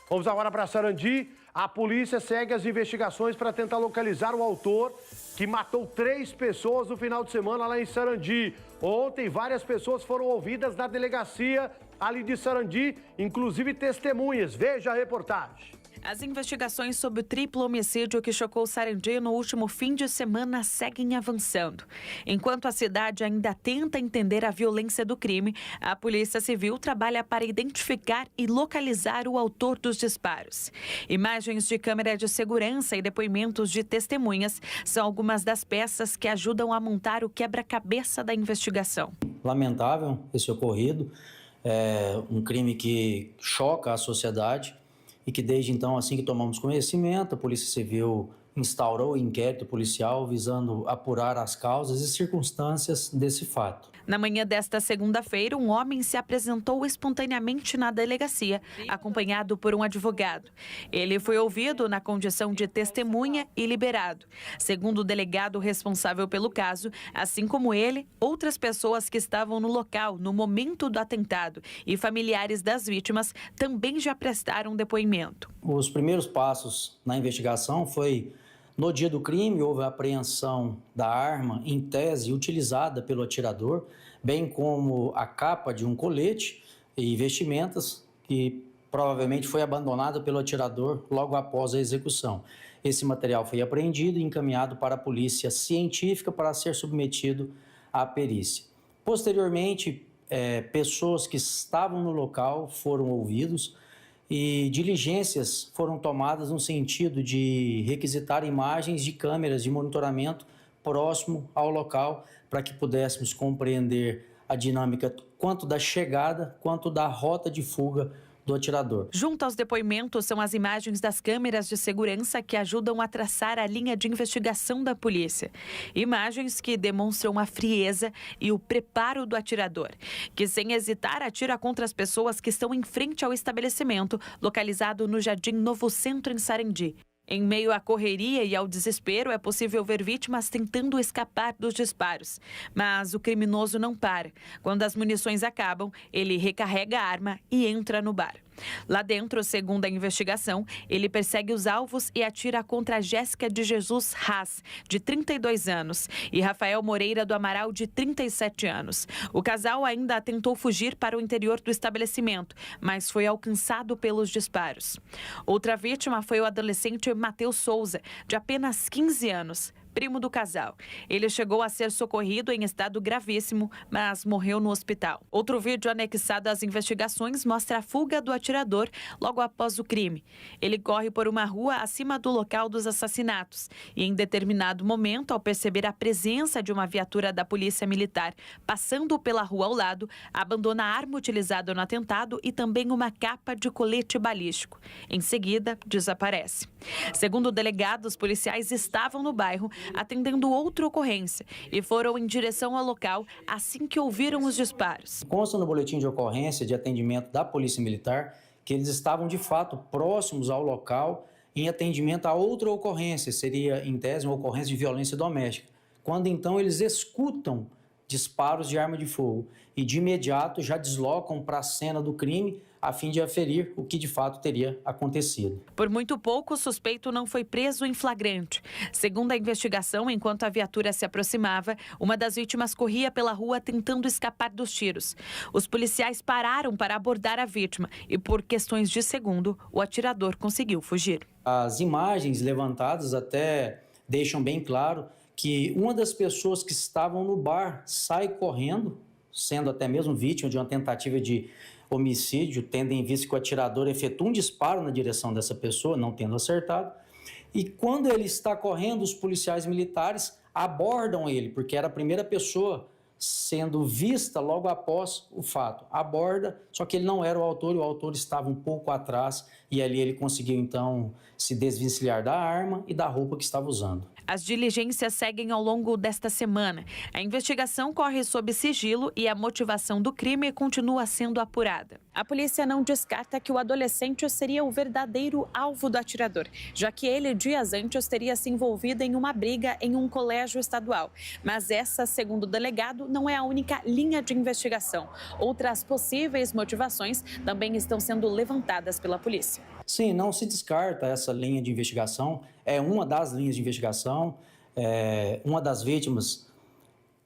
Vamos agora para Sarandi. A polícia segue as investigações para tentar localizar o autor que matou 3 pessoas no final de semana lá em Sarandi. Ontem, várias pessoas foram ouvidas na delegacia ali de Sarandi, inclusive testemunhas. Veja a reportagem. As investigações sobre o triplo homicídio que chocou Sarandi no último fim de semana seguem avançando. Enquanto a cidade ainda tenta entender a violência do crime, a Polícia Civil trabalha para identificar e localizar o autor dos disparos. Imagens de câmera de segurança e depoimentos de testemunhas são algumas das peças que ajudam a montar o quebra-cabeça da investigação. Lamentável esse ocorrido, é um crime que choca a sociedade. E que desde então, assim que tomamos conhecimento, a Polícia Civil instaurou o inquérito policial visando apurar as causas e circunstâncias desse fato. Na manhã desta segunda-feira, um homem se apresentou espontaneamente na delegacia, acompanhado por um advogado. Ele foi ouvido na condição de testemunha e liberado. Segundo o delegado responsável pelo caso, assim como ele, outras pessoas que estavam no local no momento do atentado e familiares das vítimas também já prestaram depoimento. Os primeiros passos na investigação foi: no dia do crime, houve a apreensão da arma, em tese, utilizada pelo atirador, bem como a capa de um colete e vestimentas que provavelmente foi abandonada pelo atirador logo após a execução. Esse material foi apreendido e encaminhado para a polícia científica para ser submetido à perícia. Posteriormente, pessoas que estavam no local foram ouvidos e diligências foram tomadas no sentido de requisitar imagens de câmeras de monitoramento próximo ao local para que pudéssemos compreender a dinâmica quanto da chegada quanto da rota de fuga do atirador. Junto aos depoimentos são as imagens das câmeras de segurança que ajudam a traçar a linha de investigação da polícia. Imagens que demonstram a frieza e o preparo do atirador, que sem hesitar atira contra as pessoas que estão em frente ao estabelecimento, localizado no Jardim Novo Centro, em Sarandi. Em meio à correria e ao desespero, é possível ver vítimas tentando escapar dos disparos. Mas o criminoso não para. Quando as munições acabam, ele recarrega a arma e entra no bar. Lá dentro, segundo a investigação, ele persegue os alvos e atira contra Jéssica de Jesus Haas, de 32 anos, e Rafael Moreira do Amaral, de 37 anos. O casal ainda tentou fugir para o interior do estabelecimento, mas foi alcançado pelos disparos. Outra vítima foi o adolescente Matheus Souza, de apenas 15 anos. Primo do casal. Ele chegou a ser socorrido em estado gravíssimo, mas morreu no hospital. Outro vídeo anexado às investigações mostra a fuga do atirador logo após o crime. Ele corre por uma rua acima do local dos assassinatos e, em determinado momento, ao perceber a presença de uma viatura da Polícia Militar passando pela rua ao lado, abandona a arma utilizada no atentado e também uma capa de colete balístico. Em seguida, desaparece. Segundo o delegado, os policiais estavam no bairro atendendo outra ocorrência e foram em direção ao local assim que ouviram os disparos. Consta no boletim de ocorrência de atendimento da Polícia Militar que eles estavam de fato próximos ao local em atendimento a outra ocorrência, seria em tese uma ocorrência de violência doméstica, quando então eles escutam disparos de arma de fogo e de imediato já deslocam para a cena do crime a fim de aferir o que de fato teria acontecido. Por muito pouco, o suspeito não foi preso em flagrante. Segundo a investigação, enquanto a viatura se aproximava, uma das vítimas corria pela rua tentando escapar dos tiros. Os policiais pararam para abordar a vítima e, por questões de segundo, o atirador conseguiu fugir. As imagens levantadas até deixam bem claro que uma das pessoas que estavam no bar sai correndo, sendo até mesmo vítima de uma tentativa de homicídio, tendo em vista que o atirador efetua um disparo na direção dessa pessoa, não tendo acertado. E quando ele está correndo, os policiais militares abordam ele, porque era a primeira pessoa sendo vista logo após o fato. Aborda, só que ele não era o autor estava um pouco atrás e ali ele conseguiu então se desvencilhar da arma e da roupa que estava usando. As diligências seguem ao longo desta semana. A investigação corre sob sigilo e a motivação do crime continua sendo apurada. A polícia não descarta que o adolescente seria o verdadeiro alvo do atirador, já que ele, dias antes, teria se envolvido em uma briga em um colégio estadual. Mas essa, segundo o delegado, não é a única linha de investigação. Outras possíveis motivações também estão sendo levantadas pela polícia. Sim, não se descarta essa linha de investigação. É uma das linhas de investigação. Uma das vítimas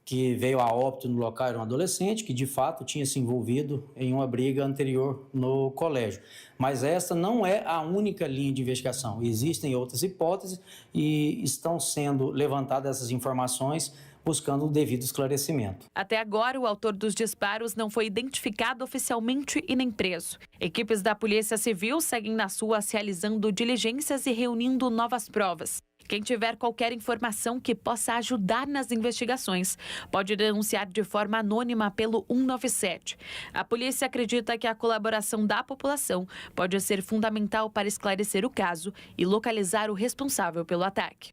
que veio a óbito no local era um adolescente que, de fato, tinha se envolvido em uma briga anterior no colégio. Mas essa não é a única linha de investigação. Existem outras hipóteses e estão sendo levantadas essas informações buscando o devido esclarecimento. Até agora, o autor dos disparos não foi identificado oficialmente e nem preso. Equipes da Polícia Civil seguem nas ruas realizando diligências e reunindo novas provas. Quem tiver qualquer informação que possa ajudar nas investigações pode denunciar de forma anônima pelo 197. A polícia acredita que a colaboração da população pode ser fundamental para esclarecer o caso e localizar o responsável pelo ataque.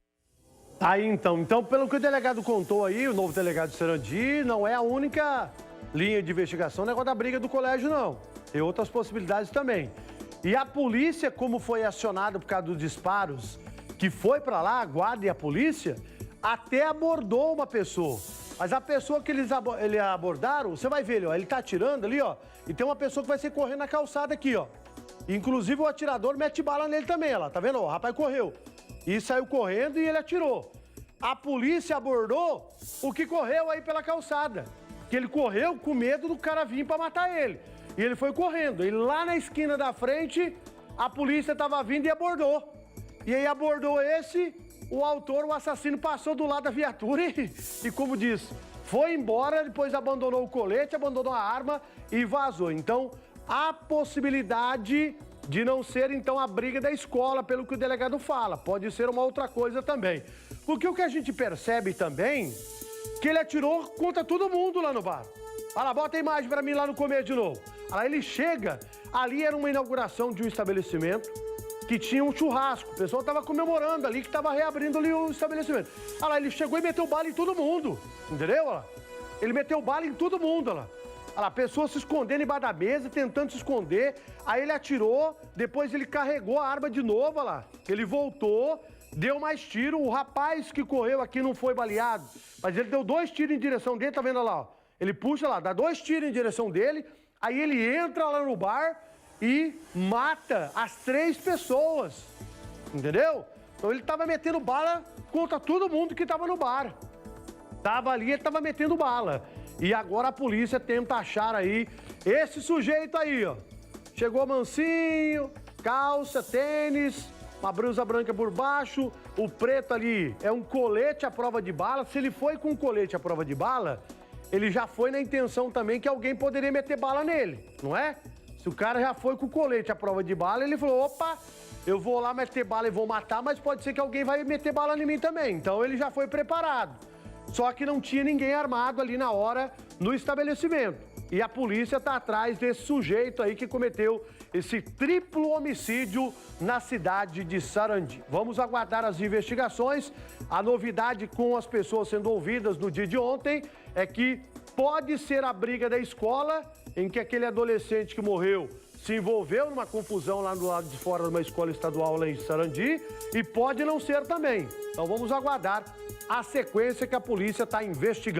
Aí então, pelo que o delegado contou aí, o novo delegado de Sarandi, não é a única linha de investigação, negócio da briga do colégio, não. Tem outras possibilidades também. E a polícia, como foi acionada por causa dos disparos, que foi para lá, a guarda e a polícia, até abordou uma pessoa. Mas a pessoa que eles abordaram, você vai ver, ele tá atirando ali, ó, e tem uma pessoa que vai ser correndo na calçada aqui, ó. Inclusive o atirador mete bala nele também, ó, tá vendo? O rapaz correu. E saiu correndo e ele atirou. A polícia abordou o que correu aí pela calçada. Que ele correu com medo do cara vir para matar ele. E ele foi correndo. E lá na esquina da frente, a polícia estava vindo e abordou. E aí abordou o autor, o assassino, passou do lado da viatura e como disse, foi embora, depois abandonou o colete, abandonou a arma e vazou. Então, há possibilidade de não ser, então, a briga da escola, pelo que o delegado fala. Pode ser uma outra coisa também. Porque o que a gente percebe também, que ele atirou contra todo mundo lá no bar. Olha lá, bota a imagem pra mim lá no começo de novo. Olha lá, ele chega, ali era uma inauguração de um estabelecimento que tinha um churrasco. O pessoal tava comemorando ali, que tava reabrindo ali o estabelecimento. Olha lá, ele chegou e meteu bala em todo mundo, entendeu? Olha lá. Ele meteu bala em todo mundo, olha lá. Olha lá, pessoas se escondendo embaixo da mesa, tentando se esconder. Aí ele atirou, depois ele carregou a arma de novo, olha lá. Ele voltou, deu mais tiro. O rapaz que correu aqui não foi baleado, mas ele deu 2 tiros em direção dele, tá vendo olha lá? Ó. Ele puxa lá, dá 2 tiros em direção dele, aí ele entra lá no bar e mata as 3 pessoas, entendeu? Então ele tava metendo bala contra todo mundo que tava no bar. Tava ali, ele tava metendo bala. E agora a polícia tenta achar aí esse sujeito aí, ó. Chegou mansinho, calça, tênis, uma blusa branca por baixo, o preto ali é um colete à prova de bala. Se ele foi com um colete à prova de bala, ele já foi na intenção também que alguém poderia meter bala nele, não é? Se o cara já foi com o colete à prova de bala, ele falou, opa, eu vou lá meter bala e vou matar, mas pode ser que alguém vai meter bala em mim também. Então ele já foi preparado. Só que não tinha ninguém armado ali na hora no estabelecimento. E a polícia está atrás desse sujeito aí que cometeu esse triplo homicídio na cidade de Sarandi. Vamos aguardar as investigações. A novidade com as pessoas sendo ouvidas no dia de ontem é que pode ser a briga da escola em que aquele adolescente que morreu se envolveu numa confusão lá do lado de fora de uma escola estadual lá em Sarandi e pode não ser também. Então vamos aguardar a sequência que a polícia está investigando.